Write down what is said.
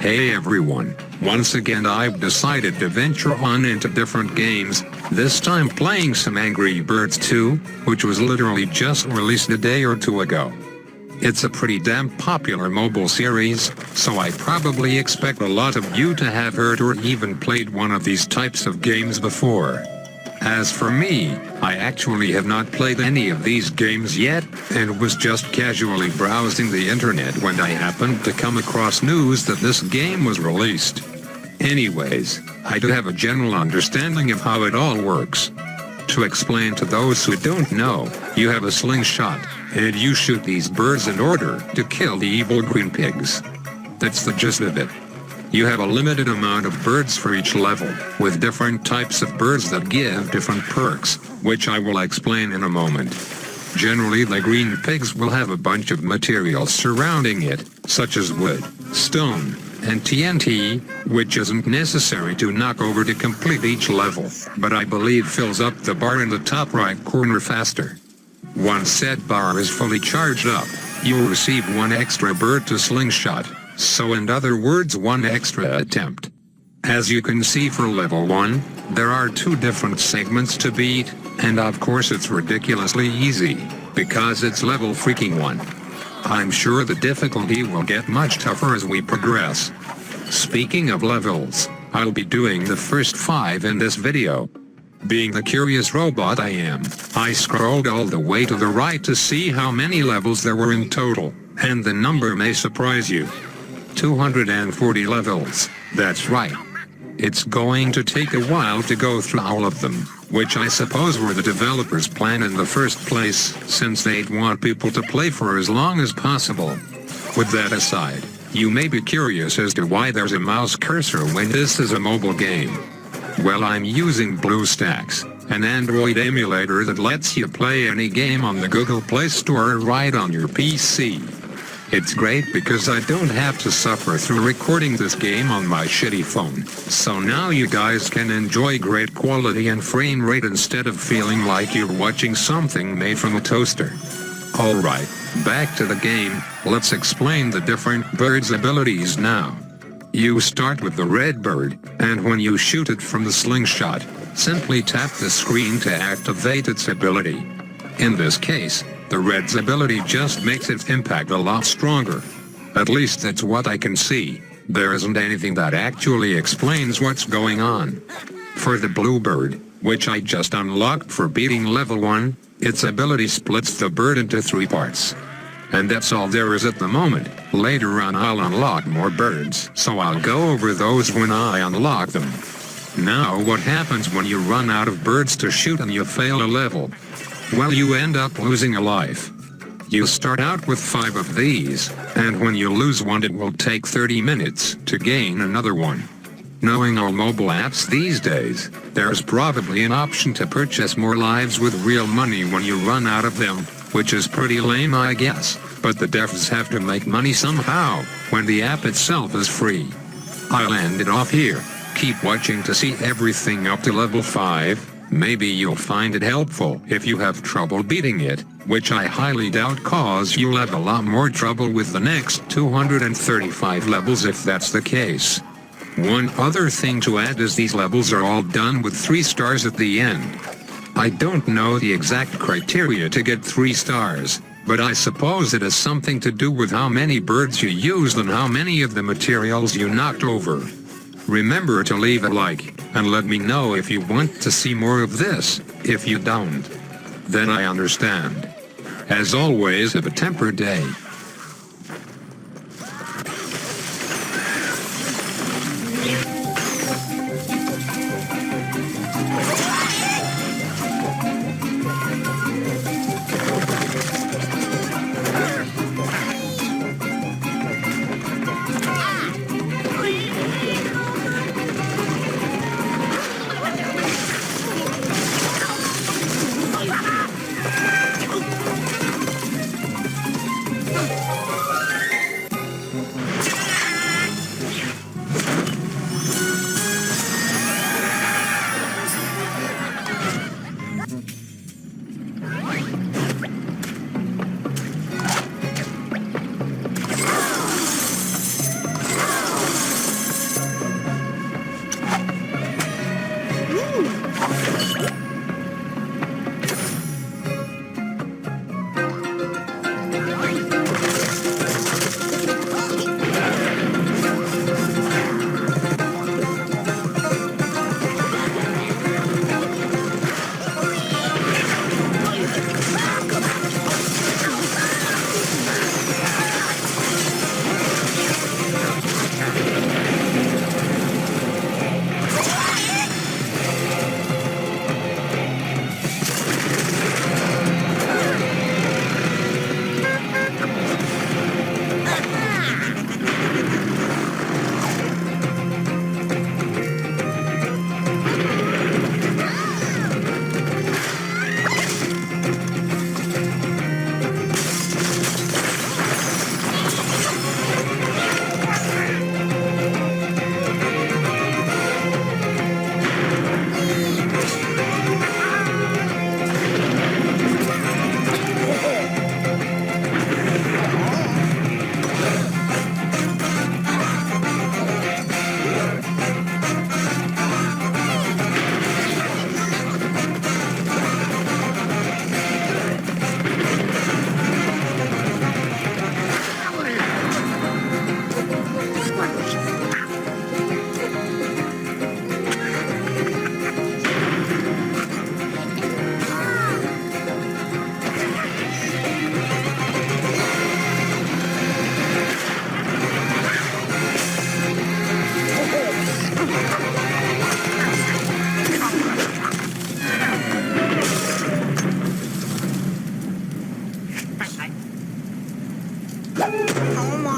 Hey everyone, once again I've decided to venture on into different games, this time playing some Angry Birds 2, which was literally just released a day or two ago. It's a pretty damn popular mobile series, so I probably expect a lot of you to have heard or even played one of these types of games before. As for me, I actually have not played any of these games yet, and was just casually browsing the internet when I happened to come across news that this game was released. Anyways, I do have a general understanding of how it all works. To explain to those who don't know, you have a slingshot, and you shoot these birds in order to kill the evil green pigs. That's the gist of it. You have a limited amount of birds for each level, with different types of birds that give different perks, which I will explain in a moment. Generally, the green pigs will have a bunch of materials surrounding it, such as wood, stone, and TNT, which isn't necessary to knock over to complete each level, but I believe fills up the bar in the top right corner faster. Once said bar is fully charged up, you'll receive one extra bird to slingshot. So in other words, one extra attempt. As you can see for level 1, there are 2 different segments to beat, and of course it's ridiculously easy, because it's level freaking 1. I'm sure the difficulty will get much tougher as we progress. Speaking of levels, I'll be doing the first 5 in this video. Being the curious robot I am, I scrolled all the way to the right to see how many levels there were in total, and the number may surprise you. 240 levels, that's right. It's going to take a while to go through all of them, which I suppose were the developers' plan in the first place, since they'd want people to play for as long as possible. With that aside, you may be curious as to why there's a mouse cursor when this is a mobile game. Well, I'm using BlueStacks, an Android emulator that lets you play any game on the Google Play Store right on your PC. It's great because I don't have to suffer through recording this game on my shitty phone, so now you guys can enjoy great quality and frame rate instead of feeling like you're watching something made from a toaster. Alright, back to the game, let's explain the different birds' abilities now. You start with the red bird, and when you shoot it from the slingshot, simply tap the screen to activate its ability. In this case, the red's ability just makes its impact a lot stronger. At least that's what I can see. There isn't anything that actually explains what's going on. For the blue bird, which I just unlocked for beating level 1, its ability splits the bird into 3 parts. And that's all there is at the moment. Later on I'll unlock more birds, so I'll go over those when I unlock them. Now what happens when you run out of birds to shoot and you fail a level? Well, you end up losing a life. You start out with 5 of these, and when you lose one it will take 30 minutes to gain another one. Knowing all mobile apps these days, there's probably an option to purchase more lives with real money when you run out of them, which is pretty lame I guess, but the devs have to make money somehow, when the app itself is free. I'll end it off here. Keep watching to see everything up to level 5. Maybe you'll find it helpful if you have trouble beating it, which I highly doubt cause you'll have a lot more trouble with the next 235 levels if that's the case. One other thing to add is these levels are all done with 3 stars at the end. I don't know the exact criteria to get 3 stars, but I suppose it has something to do with how many birds you used and how many of the materials you knocked over. Remember to leave a like, and let me know if you want to see more of this. If you don't, then I understand. As always, have a tempered day. Oh